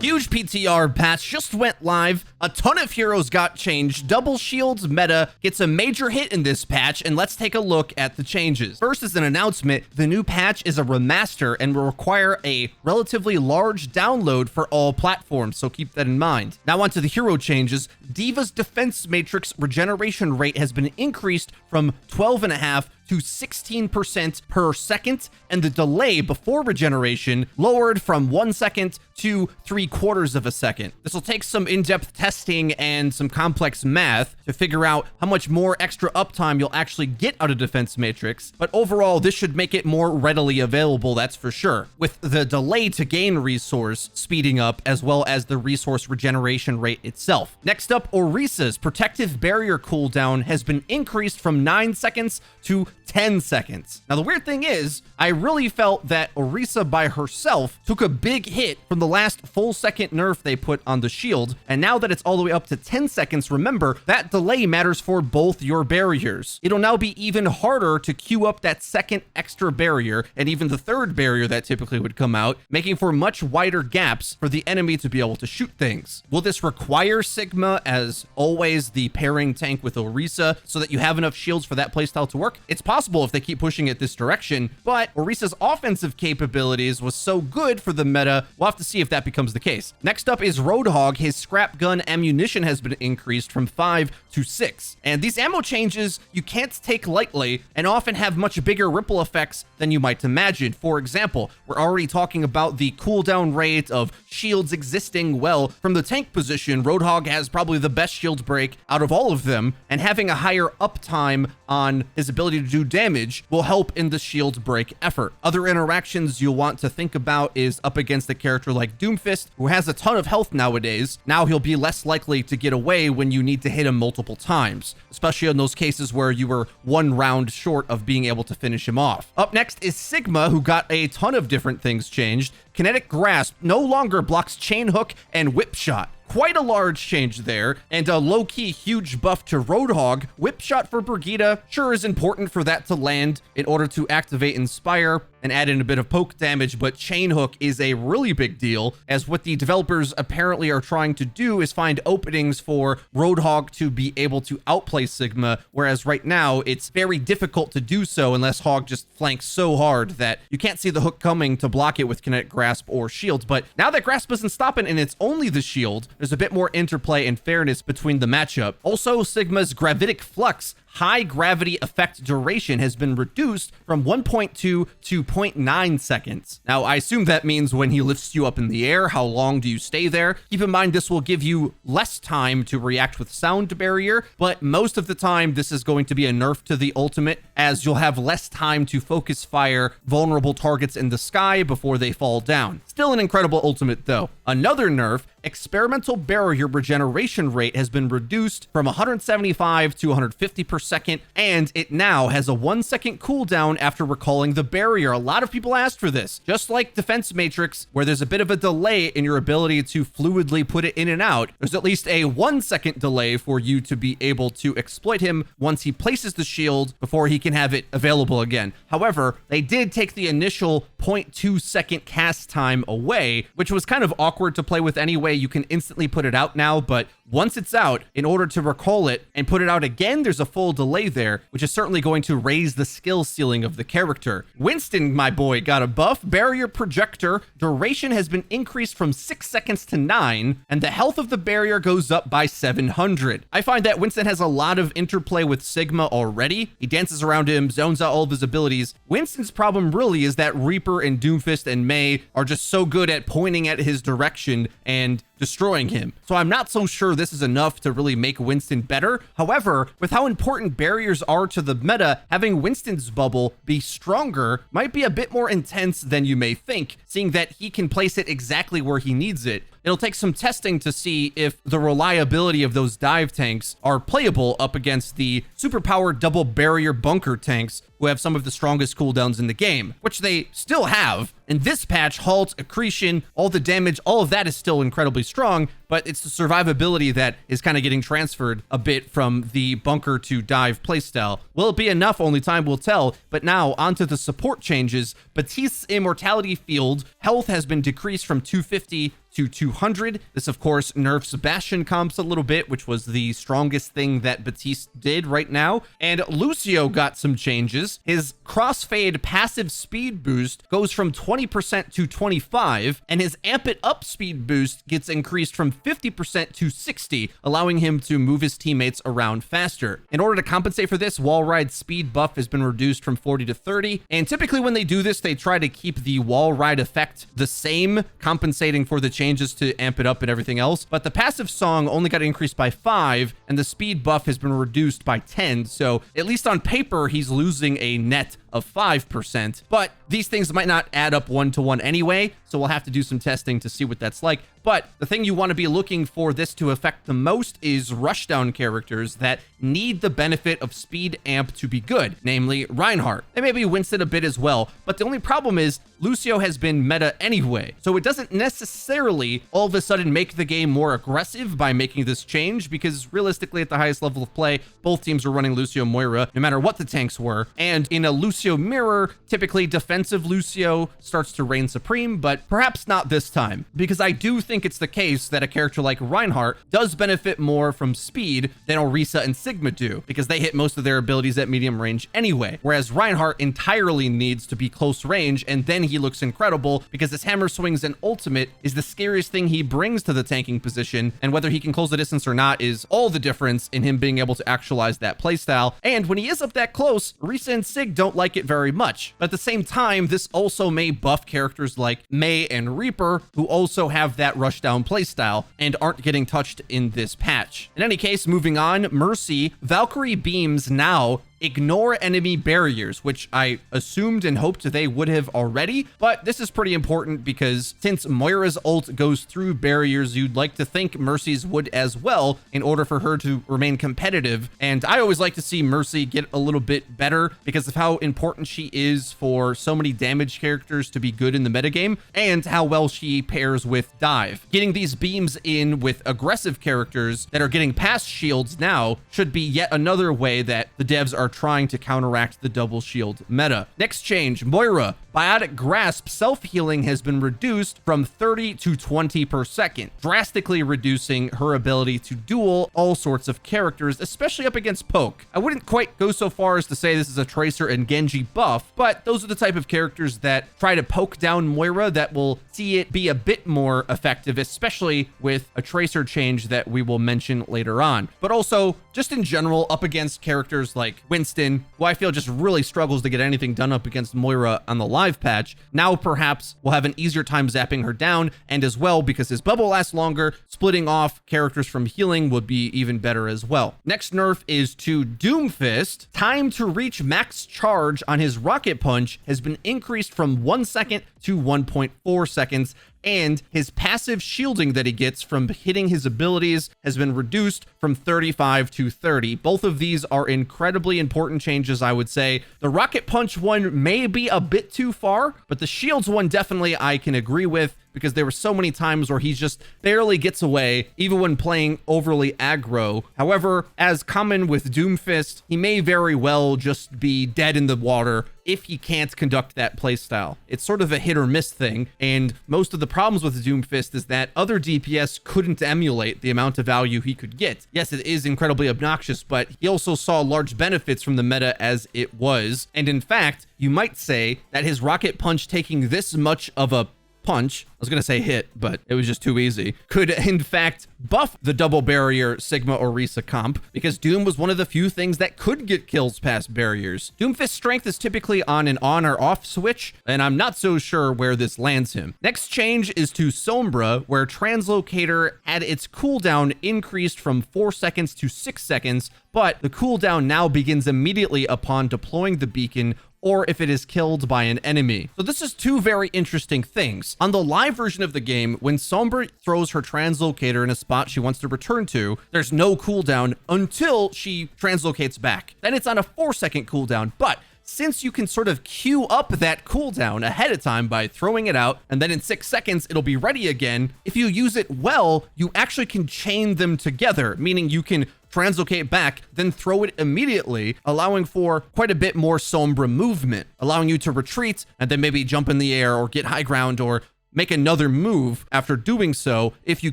Huge PTR patch just went live. A ton of heroes got changed. Double shields meta gets a major hit in this patch, and let's take a look at the changes. First is an announcement. The new patch is a remaster and will require a relatively large download for all platforms, so keep that in mind. Now onto the hero changes. D.Va's defense matrix regeneration rate has been increased from 12.5 to 16% per second, and the delay before regeneration lowered from 1 second to 3/4 of a second. This will take some in-depth testing and some complex math to figure out how much more extra uptime you'll actually get out of defense matrix, but overall this should make it more readily available, that's for sure, with the delay to gain resource speeding up as well as the resource regeneration rate itself. Next up, Orisa's protective barrier cooldown has been increased from 9 seconds to 10 seconds. Now the weird thing is, I really felt that Orisa by herself took a big hit from the last full second nerf they put on the shield, and now that it's all the way up to 10 seconds, remember, that delay matters for both your barriers. It'll now be even harder to queue up that second extra barrier, and even the third barrier that typically would come out, making for much wider gaps for the enemy to be able to shoot things. Will this require Sigma as always the pairing tank with Orisa so that you have enough shields for that playstyle to work? It's possible if they keep pushing it this direction, but Orisa's offensive capabilities was so good for the meta, we'll have to see if that becomes the case. Next up is Roadhog. His scrap gun ammunition has been increased from 5 to 6. And these ammo changes you can't take lightly and often have much bigger ripple effects than you might imagine. For example, we're already talking about the cooldown rate of shields existing. Well, from the tank position, Roadhog has probably the best shield break out of all of them, and having a higher uptime on his ability to do damage will help in the shield break effort. Other interactions you'll want to think about is up against a character like Doomfist, who has a ton of health nowadays. Now he'll be less likely to get away when you need to hit him multiple times, especially in those cases where you were one round short of being able to finish him off. Up next is Sigma, who got a ton of different things changed. Kinetic Grasp no longer blocks chain hook and whip shot. Quite a large change there, and a low-key huge buff to Roadhog. Whip shot for Brigitte sure is important for that to land in order to activate Inspire and add in a bit of poke damage, but chain hook is a really big deal, as what the developers apparently are trying to do is find openings for Roadhog to be able to outplay Sigma, whereas right now it's very difficult to do so unless Hog just flanks so hard that you can't see the hook coming to block it with Kinetic Grasp or shields. But now that Grasp isn't stopping and it's only the shield, there's a bit more interplay and fairness between the matchup. Also, Sigma's Gravitic Flux high gravity effect duration has been reduced from 1.2 to 0.9 seconds. Now, I assume that means when he lifts you up in the air, how long do you stay there? Keep in mind, this will give you less time to react with sound barrier, but most of the time, this is going to be a nerf to the ultimate, as you'll have less time to focus fire vulnerable targets in the sky before they fall down. Still an incredible ultimate, though. Another nerf, experimental barrier regeneration rate has been reduced from 175 to 150 per second, and it now has a 1 second cooldown after recalling the barrier. A lot of people asked for this. Just like Defense Matrix, where there's a bit of a delay in your ability to fluidly put it in and out, there's at least a 1 second delay for you to be able to exploit him once he places the shield before he can have it available again. However, they did take the initial 0.2 second cast time away, which was kind of awkward to play with anyway. You can instantly put it out now, but once it's out, in order to recall it and put it out again, there's a full delay there, which is certainly going to raise the skill ceiling of the character. Winston, my boy, got a buff. Barrier projector duration has been increased from 6 seconds to 9, and the health of the barrier goes up by 700. I find that Winston has a lot of interplay with Sigma already. He dances around him, zones out all of his abilities. Winston's problem really is that Reaper and Doomfist and Mei are just so good at pointing at his direction and destroying him. So I'm not so sure this is enough to really make Winston better. However, with how important barriers are to the meta, having Winston's bubble be stronger might be a bit more intense than you may think, seeing that he can place it exactly where he needs it. It'll take some testing to see if the reliability of those dive tanks are playable up against the superpowered double barrier bunker tanks, who have some of the strongest cooldowns in the game, which they still have. In this patch, halt, accretion, all the damage, all of that is still incredibly strong, but it's the survivability that is kind of getting transferred a bit from the bunker to dive playstyle. Will it be enough? Only time will tell. But now onto the support changes. Batiste's Immortality Field health has been decreased from 250 to 200. This, of course, nerfs Bastion comps a little bit, which was the strongest thing that Batiste did right now. And Lucio got some changes. His crossfade passive speed boost goes from 20% to 25, and his amp it up speed boost gets increased from 50% to 60, allowing him to move his teammates around faster. In order to compensate for this, wall ride speed buff has been reduced from 40 to 30, and typically when they do this, they try to keep the wall ride effect the same, compensating for the changes to amp it up and everything else. But the passive song only got increased by 5, and the speed buff has been reduced by 10, so at least on paper, he's losing a net of 5%, but these things might not add up one-to-one anyway, so we'll have to do some testing to see what that's like. But the thing you want to be looking for this to affect the most is rushdown characters that need the benefit of speed amp to be good, namely Reinhardt, and maybe Winston a bit as well. But the only problem is Lucio has been meta anyway, so it doesn't necessarily all of a sudden make the game more aggressive by making this change, because realistically at the highest level of play, both teams were running Lucio Moira no matter what the tanks were, and in a Lucio mirror, typically defensive Lucio starts to reign supreme, but perhaps not this time, because I do think it's the case that a character like Reinhardt does benefit more from speed than Orisa and Sigma do, because they hit most of their abilities at medium range anyway, whereas Reinhardt entirely needs to be close range, and then he looks incredible because his hammer swings and ultimate is the scariest thing he brings to the tanking position, and whether he can close the distance or not is all the difference in him being able to actualize that playstyle. And when he is up that close, Orisa and Sig don't like it very much. But at the same time, this also may buff characters like Mei and Reaper, who also have that rushdown playstyle and aren't getting touched in this patch. In any case, moving on, Mercy, Valkyrie beams now ignore enemy barriers, which I assumed and hoped they would have already, but this is pretty important because since Moira's ult goes through barriers, you'd like to think Mercy's would as well in order for her to remain competitive. And I always like to see Mercy get a little bit better because of how important she is for so many damage characters to be good in the metagame, and how well she pairs with dive. Getting these beams in with aggressive characters that are getting past shields now should be yet another way that the devs are trying to counteract the double shield meta. Next change, Moira. Biotic Grasp self-healing has been reduced from 30 to 20 per second, drastically reducing her ability to duel all sorts of characters, especially up against poke. I wouldn't quite go so far as to say this is a Tracer and Genji buff, but those are the type of characters that try to poke down Moira that will see it be a bit more effective, especially with a Tracer change that we will mention later on. But also, just in general, up against characters like Winston, who I feel just really struggles to get anything done up against Moira on the live patch, now perhaps we'll have an easier time zapping her down, and as well, because his bubble lasts longer, splitting off characters from healing would be even better as well. Next nerf is to Doomfist. Time to reach max charge on his rocket punch has been increased from 1 second to 1.4 seconds, and his passive shielding that he gets from hitting his abilities has been reduced from 35 to 30. Both of these are incredibly important changes, I would say. The rocket punch one may be a bit too far, but the shields one definitely I can agree with, because there were so many times where he just barely gets away, even when playing overly aggro. However, as common with Doomfist, he may very well just be dead in the water if he can't conduct that playstyle. It's sort of a hit or miss thing, and most of the problems with Doomfist is that other DPS couldn't emulate the amount of value he could get. Yes, it is incredibly obnoxious, but he also saw large benefits from the meta as it was, and in fact, you might say that his rocket punch taking this much of a punch, I was going to say hit, but it was just too easy, could in fact buff the double barrier Sigma Orisa comp, because Doom was one of the few things that could get kills past barriers. Doomfist's strength is typically on an on or off switch, and I'm not so sure where this lands him. Next change is to Sombra, where Translocator had its cooldown increased from 4 seconds to 6 seconds, but the cooldown now begins immediately upon deploying the beacon or if it is killed by an enemy. So this is two very interesting things. On the live version of the game, when Sombra throws her translocator in a spot she wants to return to, there's no cooldown until she translocates back. Then it's on a 4-second cooldown, but since you can sort of queue up that cooldown ahead of time by throwing it out, and then in 6 seconds, it'll be ready again, if you use it well, you actually can chain them together, meaning you can translocate back, then throw it immediately, allowing for quite a bit more Sombra movement, allowing you to retreat and then maybe jump in the air or get high ground or make another move after doing so if you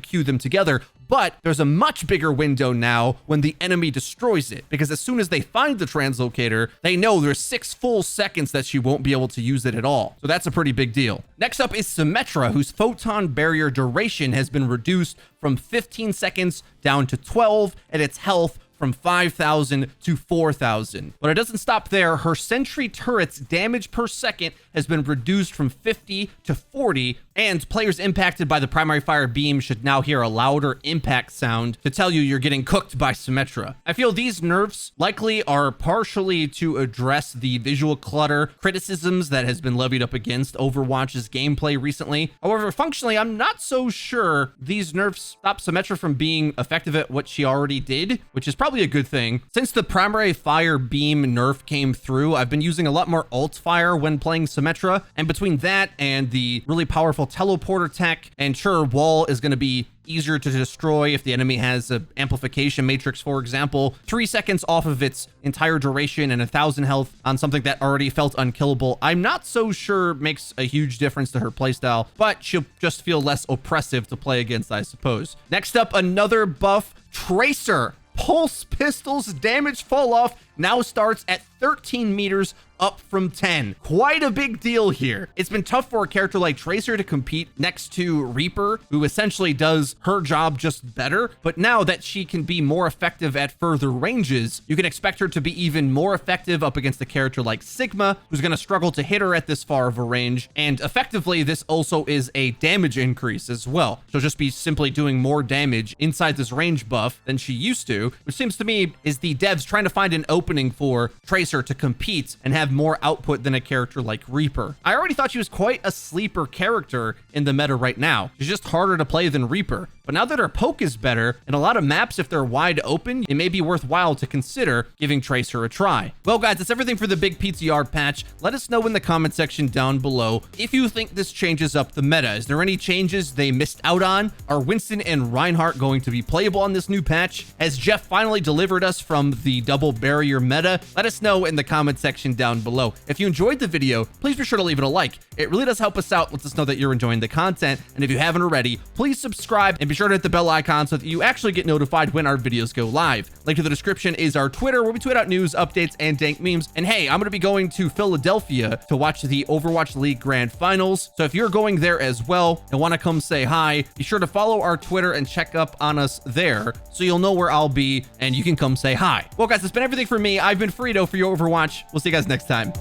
queue them together. But there's a much bigger window now when the enemy destroys it, because as soon as they find the translocator, they know there's 6 full seconds that she won't be able to use it at all. So that's a pretty big deal. Next up is Symmetra, whose photon barrier duration has been reduced from 15 seconds down to 12, and its health from 5,000 to 4,000. But it doesn't stop there. Her sentry turret's damage per second has been reduced from 50 to 40, and players impacted by the primary fire beam should now hear a louder impact sound to tell you you're getting cooked by Symmetra. I feel these nerfs likely are partially to address the visual clutter criticisms that has been levied up against Overwatch's gameplay recently. However, functionally, I'm not so sure these nerfs stop Symmetra from being effective at what she already did, which is probably a good thing. Since the primary fire beam nerf came through, I've been using a lot more alt fire when playing Symmetra, and between that and the really powerful teleporter tech, and sure, wall is going to be easier to destroy if the enemy has an amplification matrix, for example, 3 seconds off of its entire duration and 1,000 health on something that already felt unkillable, I'm not so sure makes a huge difference to her playstyle, but she'll just feel less oppressive to play against, I suppose. Next up, another buff, Tracer. Pulse Pistol's damage fall off now starts at 13 meters, up from 10. Quite a big deal here. It's been tough for a character like Tracer to compete next to Reaper, who essentially does her job just better. But now that she can be more effective at further ranges, you can expect her to be even more effective up against a character like Sigma, who's going to struggle to hit her at this far of a range. And effectively, this also is a damage increase as well. She'll just be simply doing more damage inside this range buff than she used to, which seems to me is the devs trying to find an opening for Tracer to compete and have more output than a character like Reaper. I already thought she was quite a sleeper character in the meta right now. She's just harder to play than Reaper. But now that her poke is better, and a lot of maps, if they're wide open, it may be worthwhile to consider giving Tracer a try. Well, guys, that's everything for the big PTR patch. Let us know in the comment section down below if you think this changes up the meta. Is there any changes they missed out on? Are Winston and Reinhardt going to be playable on this new patch? Has Jeff finally delivered us from the double barrier meta? Let us know in the comment section down below. If you enjoyed the video, please be sure to leave it a like. It really does help us out, lets us know that you're enjoying the content. And if you haven't already, please subscribe and be sure to hit the bell icon so that you actually get notified when our videos go live. Link to the description is our Twitter, where we tweet out news, updates, and dank memes. And hey, I'm going to be going to Philadelphia to watch the Overwatch League Grand Finals. So if you're going there as well and want to come say hi, be sure to follow our Twitter and check up on us there so you'll know where I'll be and you can come say hi. Well, guys, that's been everything for me. I've been FREEDO for Your Overwatch. We'll see you guys next time.